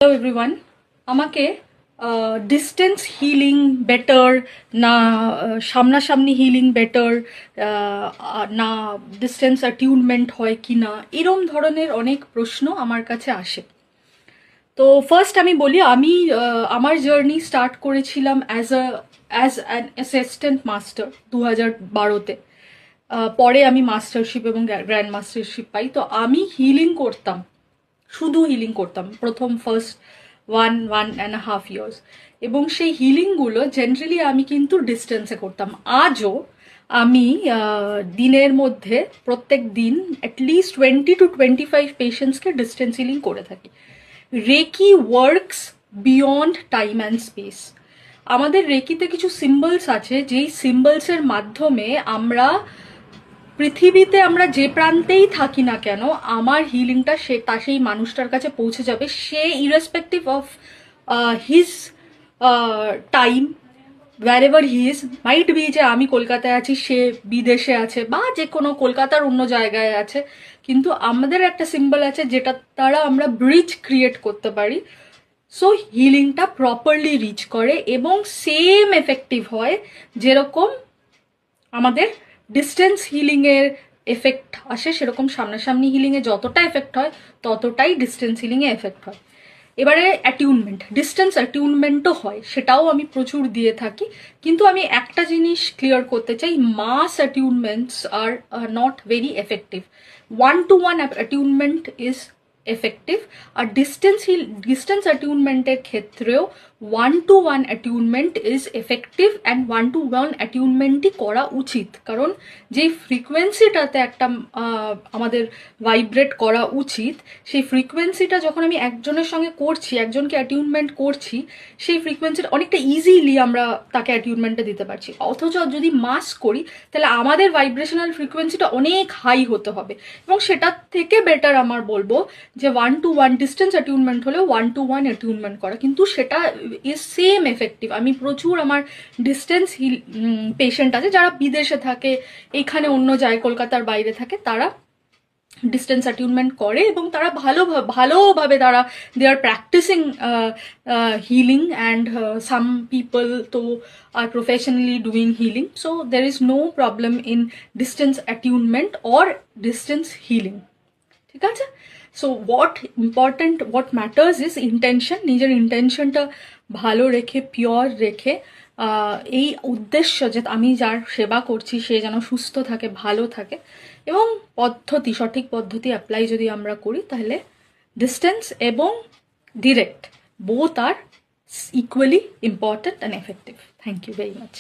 Hello everyone, আমাকে distance healing better না সামনাসামনি হিলিং বেটার না ডিস্টেন্স অ্যাটিউনমেন্ট হয় কি না, এরম ধরনের অনেক প্রশ্ন আমার কাছে আসে। তো ফার্স্ট আমি বলি, আমি আমার জার্নি স্টার্ট করেছিলাম অ্যাজ অ্যান অ্যাসিস্ট্যান্ট মাস্টার 2012-তে। পরে আমি মাস্টারশিপ এবং গ্র্যান্ড মাস্টারশিপ পাই। তো আমি হিলিং করতাম, শুধু হিলিং করতাম প্রথম ফার্স্ট 1.5 ইয়ার্স, এবং সেই হিলিংগুলো জেনারেলি আমি কিন্তু ডিস্টেন্সে করতাম। আজও আমি দিনের মধ্যে প্রত্যেক দিন অ্যাটলিস্ট 20 to 25 পেশেন্টসকে ডিস্টেন্স হিলিং করে থাকি। Reiki works beyond time and space. আমাদের রেকিতে কিছু সিম্বলস আছে, যেই সিম্বলসের মাধ্যমে আমরা পৃথিবীতে আমরা যে প্রান্তেই থাকি না কেন, আমার হিলিংটা সেই মানুষটার কাছে পৌঁছে যাবে। সে irrespective of his time, wherever he is, might be যে আমি কলকাতায় আছি, সে বিদেশে আছে, বা যে কোনো কলকাতার অন্য জায়গায় আছে, কিন্তু আমাদের একটা সিম্বল আছে যেটা দ্বারা আমরা ব্রিজ ক্রিয়েট করতে পারি। সো হিলিংটা প্রপারলি রিচ করে এবং সেম এফেক্টিভ হয় যেরকম আমাদের ডিস্টেন্স হিলিংয়ের এফেক্ট আসে, সেরকম সামনাসামনি হিলিংয়ে যতটা এফেক্ট হয় ততটাই ডিস্টেন্স হিলিংয়ে এফেক্ট হয়। এবারে অ্যাটিউনমেন্ট, ডিস্টেন্স অ্যাটিউনমেন্টও হয়, সেটাও আমি প্রচুর দিয়ে থাকি। কিন্তু আমি একটা জিনিস ক্লিয়ার করতে চাই, mass attunements are not very effective. 1-to-1 attunement is effective, আর ডিস্টেন্স অ্যাটিউনমেন্টের ক্ষেত্রেও 1-to-1 attunement is effective, and 1-to-1 অ্যাটিউনমেন্টই করা উচিত। কারণ যেই ফ্রিকোয়েন্সিটাতে একটা আমাদের ভাইব্রেট করা উচিত, সেই ফ্রিকোয়েন্সিটা যখন আমি একজনের সঙ্গে করছি, একজনকে অ্যাটিউনমেন্ট করছি, সেই ফ্রিকোয়েন্সিটা অনেকটা ইজিলি আমরা তাকে অ্যাটিউনমেন্টটা দিতে পারছি। অথচ যদি মাস করি, তাহলে আমাদের ভাইব্রেশনাল ফ্রিকোয়েন্সিটা অনেক হাই হতে হবে, এবং সেটার থেকে বেটার আমার বলবো যে 1-to-1 ডিস্টেন্স অ্যাটিউনমেন্ট হলেও 1-to-1 অ্যাটিউনমেন্ট করা, কিন্তু সেটা ইজ সেম এফেক্টিভ। আমি প্রচুর আমার ডিস্টেন্স পেশেন্ট আছে যারা বিদেশে থাকে, এইখানে অন্য যায়, কলকাতার বাইরে থাকে, তারা ডিস্টেন্স অ্যাটিউনমেন্ট করে এবং তারা ভালোভাবে তারা they are practising healing, and some people তো are professionally doing healing. So there is no problem in distance attunement or distance healing, ঠিক আছে? So what matters is intention. নিজের ইন্টেনশনটা ভালো রেখে, পিওর রেখে, এই উদ্দেশ্য যে আমি যার সেবা করছি সে যেন সুস্থ থাকে, ভালো থাকে, এবং সঠিক পদ্ধতি অ্যাপ্লাই যদি আমরা করি, তাহলে ডিস্টেন্স এবং direct both are equally important and effective. Thank you very much.